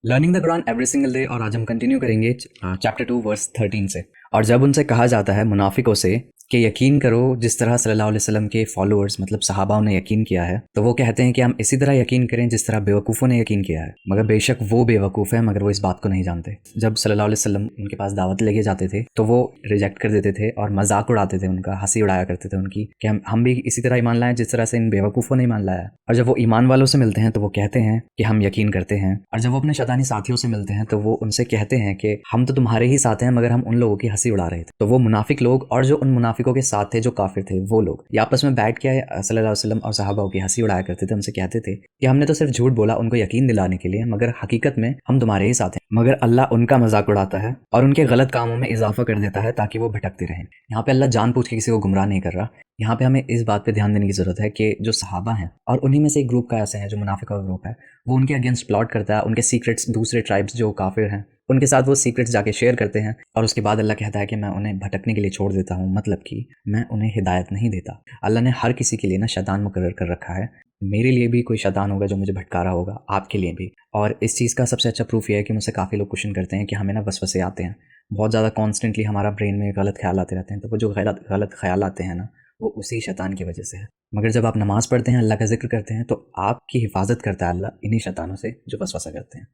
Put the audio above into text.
Learning the Quran every single day. और आज हम कंटिन्यू करेंगे चैप्टर 2 वर्स 13 से। और जब उनसे कहा जाता है मुनाफिकों से कि यकीन करो जिस तरह सल्लल्लाहु अलैहि वसल्लम के फॉलोअर्स मतलब सहाबाओं ने यकीन किया है, तो वो कहते हैं कि हम इसी तरह यकीन करें जिस तरह बेवकूफ़ों ने यकीन किया है। मगर बेशक वो बेवकूफ़ है, मगर वो इस बात को नहीं जानते। जब सल्लल्लाहु अलैहि वसल्लम उनके पास दावत लेके जाते थे तो वो रिजेक्ट कर देते थे और मजाक उड़ाते थे, उनका हंसी उड़ाया करते थे उनकी कि हम भी इसी तरह ईमान लाएं जिस तरह से इन बेवकूफ़ों ने ईमान लाया। और जब वो ईमान वालों से मिलते हैं तो वो कहते हैं कि हम यकीन करते हैं। और जब वो अपने शैतानी साथियों से मिलते हैं तो वो उनसे कहते हैं कि हम तो तुम्हारे ही साथ हैं, मगर हम उन लोगों की हंसी उड़ा रहे थे। तो वो मुनाफिक लोग और जो उन मुनाफिकों के साथ थे जो काफिर थे, वो लोग ये आपस में बैठ के सल्लल्लाहु अलैहि वसल्लम और सहाबाओं की हंसी उड़ाया करते थे। उनसे कहते थे कि हमने तो सिर्फ झूठ बोला उनको यकीन दिलाने के लिए, मगर हकीकत में हम तुम्हारे ही साथ हैं। मगर अल्लाह उनका मजाक उड़ाता है और उनके गलत कामों में इजाफा कर देता है ताकि वो भटकते रहें। यहाँ पे अल्लाह जानबूझ के किसी को गुमराह नहीं कर रहा। यहाँ पे हमें इस बात पे ध्यान देने की ज़रूरत है कि जो सहाबा हैं और उन्हीं में से एक ग्रुप का ऐसे हैं जो मुनाफिकों का ग्रुप है, वो उनके अगेंस्ट प्लॉट करता है। उनके सीक्रेट्स दूसरे ट्राइब्स जो काफिर हैं उनके साथ वो सीक्रेट्स जाके शेयर करते हैं। और उसके बाद अल्लाह कहता है कि मैं उन्हें भटकने के लिए छोड़ देता हूँ, मतलब कि मैं उन्हें हिदायत नहीं देता। अल्लाह ने हर किसी के लिए ना शैतान मुकर्रर कर रखा है। मेरे लिए भी कोई शैतान होगा जो मुझे भटका रहा होगा, आपके लिए भी। और इस चीज़ का सबसे अच्छा प्रूफ ये है कि मुझसे काफ़ी लोग क्वेश्चन करते हैं कि हमें ना वसवसे आते हैं बहुत ज़्यादा, कॉन्स्टेंटली हमारा ब्रेन में गलत ख्याल आते रहते हैं। तो वो जो गलत ख्याल आते हैं ना, वो उसी शैतान की वजह से है। मगर जब आप नमाज़ पढ़ते हैं, अल्लाह का जिक्र करते हैं, तो आपकी हिफाजत करता है अल्लाह इन्हीं शैतानों से जो वसवसा करते हैं।